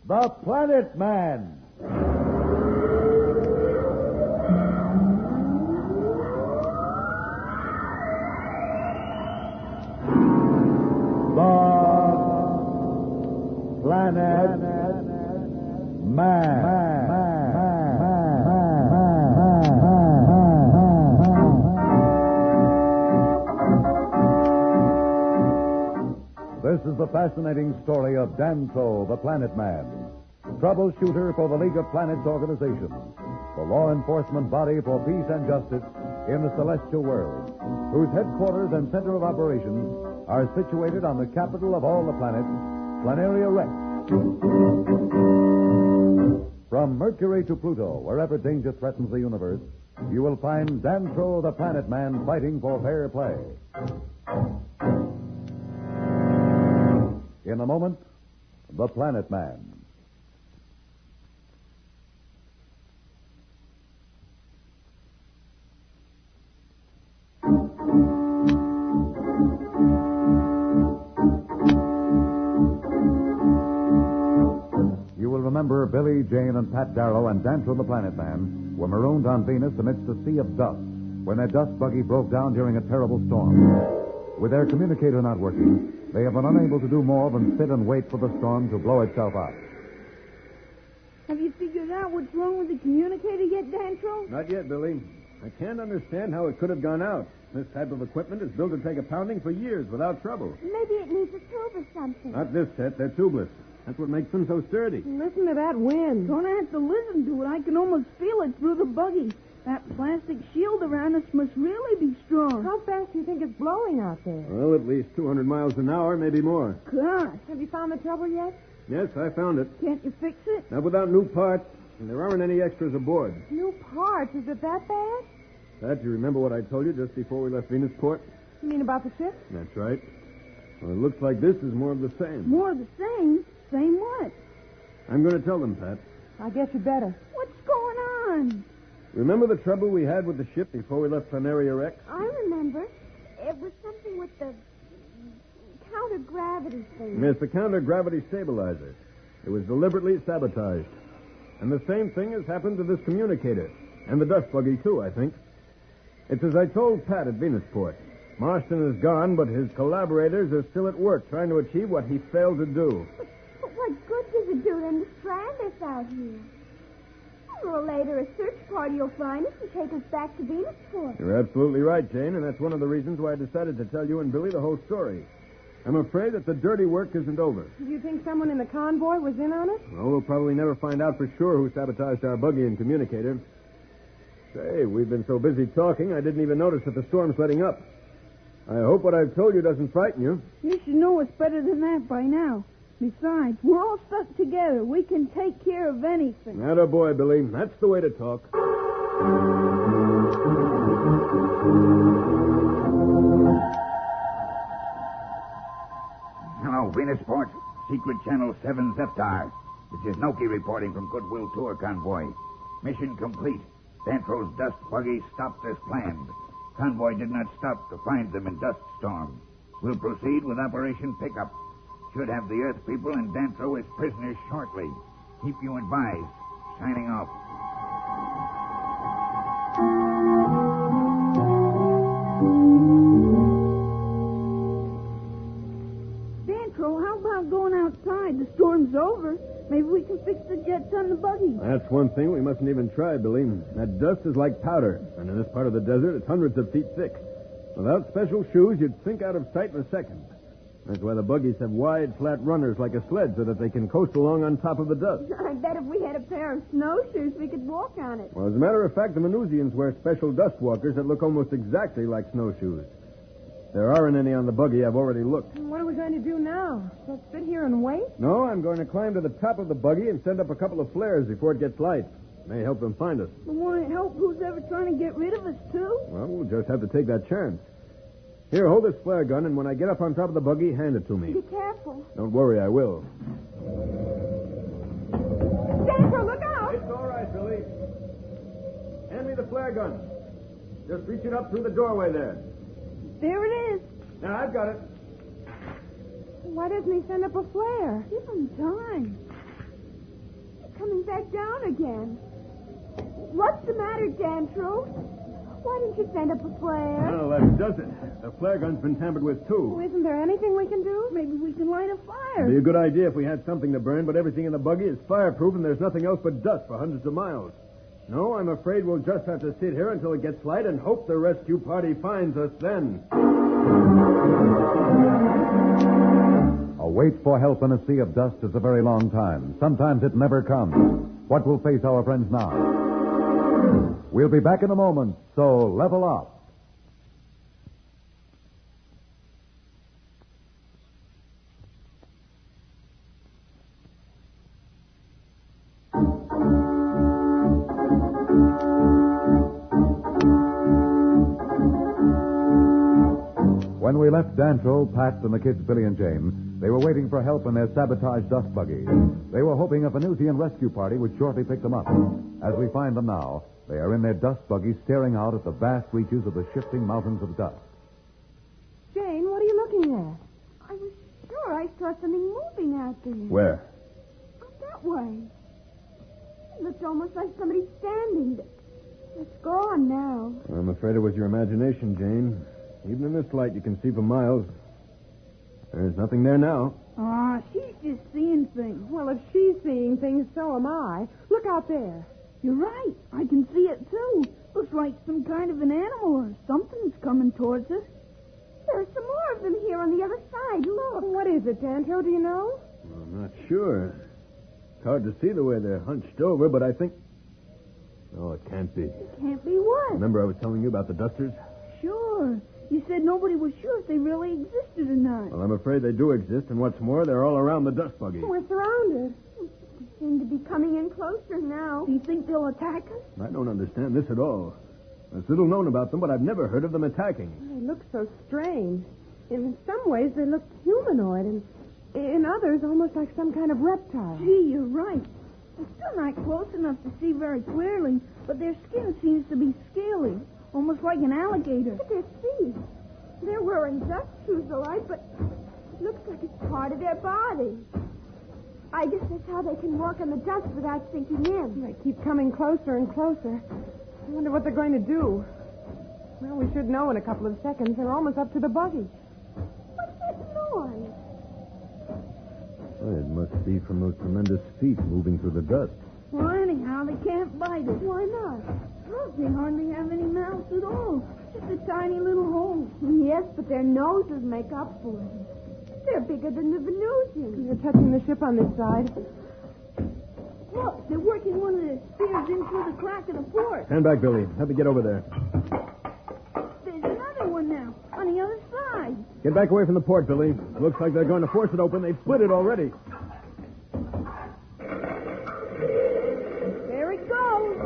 The Planet Man. The Planet Man. This is the fascinating story of Danto, the Planet Man, troubleshooter for the League of Planets organization, the law enforcement body for peace and justice in the celestial world, whose headquarters and center of operations are situated on the capital of all the planets, Planaria Rex. From Mercury to Pluto, wherever danger threatens the universe, you will find Danto, the Planet Man, fighting for fair play. In a moment, The Planet Man. You will remember Billy, Jane, and Pat Darrow and Danto the Planet Man were marooned on Venus amidst a sea of dust when their dust buggy broke down during a terrible storm. With their communicator not working, they have been unable to do more than sit and wait for the storm to blow itself out. Have you figured out what's wrong with the communicator yet, Danto? Not yet, Billy. I can't understand how it could have gone out. This type of equipment is built to take a pounding for years without trouble. Maybe it needs a tube or something. Not this set. They're tubeless. That's what makes them so sturdy. Listen to that wind. Don't have to listen to it. I can almost feel it through the buggy. That plastic shield around us must really be strong. How fast do you think it's blowing out there? Well, at least 200 miles an hour, maybe more. Gosh. Have you found the trouble yet? Yes, I found it. Can't you fix it? Not without new parts, and there aren't any extras aboard. New parts? Is it that bad? Pat, you remember what I told you just before we left Venusport? You mean about the ship? That's right. Well, it looks like this is more of the same. More of the same? Same what? I'm going to tell them, Pat. I guess you better. What's going on? Remember the trouble we had with the ship before we left Planaria Rex? I remember. It was something with the counter-gravity thing. It's the counter-gravity stabilizer. It was deliberately sabotaged. And the same thing has happened to this communicator. And the dust buggy, too, I think. It's as I told Pat at Venusport. Marston is gone, but his collaborators are still at work trying to achieve what he failed to do. But what good does it do them to strand us out here? Sooner or later, a search party will find us and take us back to Venusport. You're absolutely right, Jane, and that's one of the reasons why I decided to tell you and Billy the whole story. I'm afraid that the dirty work isn't over. Do you think someone in the convoy was in on it? Well, we'll probably never find out for sure who sabotaged our buggy and communicator. Say, we've been so busy talking, I didn't even notice that the storm's letting up. I hope what I've told you doesn't frighten you. You should know us better than that by now. Besides, we're all stuck together. We can take care of anything. Atta boy, Billy. That's the way to talk. Hello, Venusport. Secret Channel 7 Zeptar. This is Noki reporting from Goodwill Tour Convoy. Mission complete. Dantro's dust buggy stopped as planned. Convoy did not stop to find them in dust storm. We'll proceed with Operation Pickup. Should have the Earth people and Dantro as prisoners shortly. Keep you advised. Signing off. Dantro, how about going outside? The storm's over. Maybe we can fix the jets on the buggy. That's one thing we mustn't even try, Billy. That dust is like powder, and in this part of the desert, it's hundreds of feet thick. Without special shoes, you'd sink out of sight in a second. That's why the buggies have wide, flat runners like a sled so that they can coast along on top of the dust. I bet if we had a pair of snowshoes, we could walk on it. Well, as a matter of fact, the Venusians wear special dust walkers that look almost exactly like snowshoes. There aren't any on the buggy. I've already looked. What are we going to do now? Just sit here and wait? No, I'm going to climb to the top of the buggy and send up a couple of flares before it gets light. May help them find us. But won't it help who's ever trying to get rid of us, too? Well, we'll just have to take that chance. Here, hold this flare gun, and when I get up on top of the buggy, hand it to me. Be careful. Don't worry, I will. Dancer, look out! It's all right, Billy. Hand me the flare gun. Just reach it up through the doorway there. There it is. Now, I've got it. Why doesn't he send up a flare? Give him time. back down again. What's the matter, Dantro? Why didn't you send up a flare? Well, that does it. The flare gun's been tampered with, too. Oh, isn't there anything we can do? Maybe we can light a fire. It'd be a good idea if we had something to burn, but everything in the buggy is fireproof and there's nothing else but dust for hundreds of miles. No, I'm afraid we'll just have to sit here until it gets light and hope the rescue party finds us then. A wait for help in a sea of dust is a very long time. Sometimes it never comes. What will face our friends now? We'll be back in a moment, so level up. When we left Dantro, Pat, and the kids, Billy and Jane, they were waiting for help in their sabotaged dust buggy. They were hoping a Venusian rescue party would shortly pick them up. As we find them now, they are in their dust buggy staring out at the vast reaches of the shifting mountains of dust. Jane, what are you looking at? I was sure I saw something moving out there. Where? Out that way. It looked almost like somebody standing. It's gone now. I'm afraid it was your imagination, Jane. Even in this light, you can see for miles. There's nothing there now. Ah, she's just seeing things. Well, if she's seeing things, so am I. Look out there. You're right. I can see it, too. Looks like some kind of an animal or something's coming towards us. There's some more of them here on the other side. Look. What is it, Dantro? Do you know? I'm not sure. It's hard to see the way they're hunched over, but I think... Oh, it can't be. It can't be what? Remember I was telling you about the dusters? Sure. You said nobody was sure if they really existed or not. Well, I'm afraid they do exist, and what's more, they're all around the dust buggy. We're surrounded. They seem to be coming in closer now. Do you think they'll attack us? I don't understand this at all. There's little known about them, but I've never heard of them attacking. They look so strange. In some ways, they look humanoid, and in others, almost like some kind of reptile. Gee, you're right. They're still not close enough to see very clearly, but their skin seems to be scaly, almost like an alligator. Look at their feet. They're wearing dust shoes, all right, but it looks like it's part of their body. I guess that's how they can walk on the dust without sinking in. They keep coming closer and closer. I wonder what they're going to do. Well, we should know in a couple of seconds. They're almost up to the buggy. What's that noise? It must be from those tremendous feet moving through the dust. Well, anyhow, they can't bite us. Why not? Look, they hardly have any mouths at all. Just a tiny little hole. Yes, but their noses make up for it. They're bigger than the Venusians. They're touching the ship on this side. Look, they're working one of their spears in through the crack of the port. Stand back, Billy. Help me get over there. There's another one now, on the other side. Get back away from the port, Billy. Looks like they're going to force it open. They've split it already. There it goes.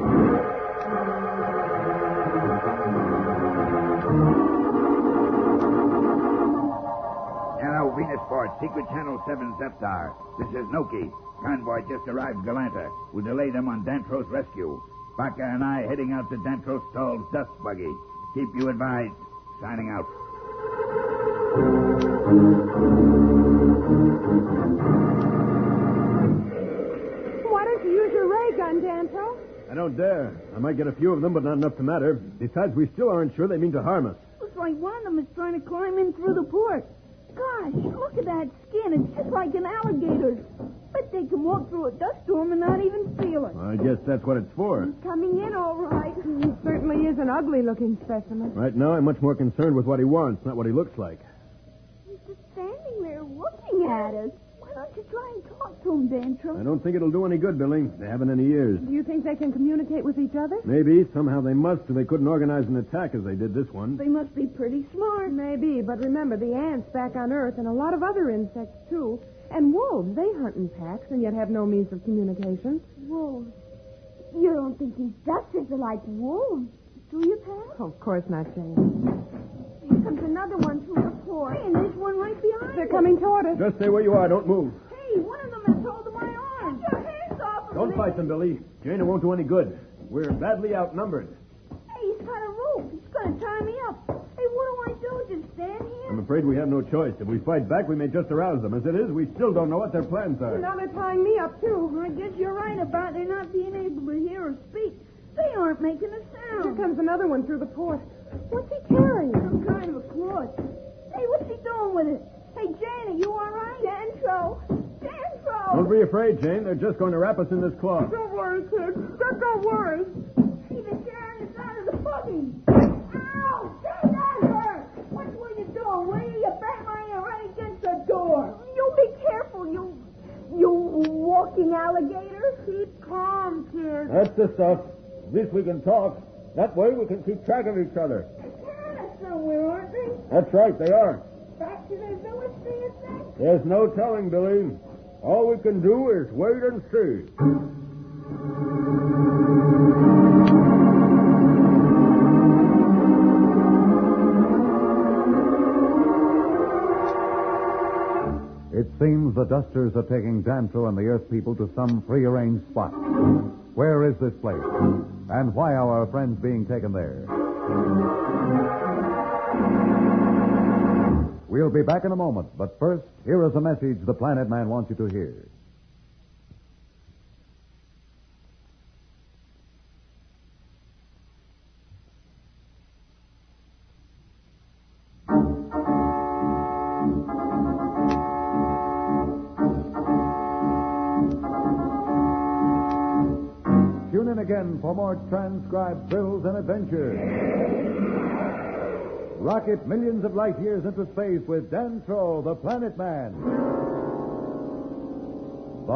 Hello, Venusport, Secret Channel 7 Zeptar. This is Noki. Convoy just arrived Galanta. We'll delay them on Dantro's rescue. Baca and I heading out to Dantro's stalled dust buggy. Keep you advised. Signing out. Why don't you use your ray gun, Dantro? I don't dare. I might get a few of them, but not enough to matter. Besides, we still aren't sure they mean to harm us. Looks like one of them is trying to climb in through the port. Gosh, look at that skin. It's just like an alligator's. Bet they can walk through a dust storm and not even feel it. I guess that's what it's for. Coming in all right. He certainly is an ugly-looking specimen. Right now, I'm much more concerned with what he wants, not what he looks like. He's just standing there looking at us. Why don't you try and talk to him, Dantro? I don't think it'll do any good, Billy. They haven't any ears. Do you think they can communicate with each other? Maybe. Somehow they must, or they couldn't organize an attack as they did this one. They must be pretty smart. Maybe, but remember, the ants back on Earth and a lot of other insects, too. And wolves, they hunt in packs and yet have no means of communication. Wolves. You don't think these dusters are like wolves, do you, Pat? Oh, of course not, Jane. Here comes another one through the port. Hey, and there's one right behind They're us. coming toward us. Just stay where you are. Don't move. Hey, one of them has hold of my arm. Get your hands off of Don't me. fight them, Billy. Jane, it won't do any good. We're badly outnumbered. Hey, he's got a rope. He's going to tie me up. Hey, what do I do? Just stand here? I'm afraid we have no choice. If we fight back, we may just arouse them. As it is, we still don't know what their plans are. Now they're tying me up, too. I guess you're right about their not being able to hear or speak. They aren't making a Here sound. comes another one through the port. What's he carrying? Some kind of a cloth. Hey, what's he doing with it? Hey, Jane, are you all right? Dantro! Don't be afraid, Jane. They're just going to wrap us in this cloth. Don't worry, kid. Don't worry. He's been carrying us out of the buggy. Ow! Jane, that hurt! What were you doing? Will you bang my head right against the door? You be careful, you walking alligator. Keep calm, kid. That's the stuff. At least we can talk. That way we can keep track of each other. They're somewhere, aren't they? That's right, they are. Back to their village, do you think? There's no telling, Billy. All we can do is wait and see. It seems the Dusters are taking Dantro and the Earth people to some prearranged spot. Where is this place? And why are our friends being taken there? We'll be back in a moment, but first, here is a message the Planet Man wants you to hear. Tune in again for more transcribed thrills and adventures. Rocket millions of light years into space with Dantro, the Planet Man. The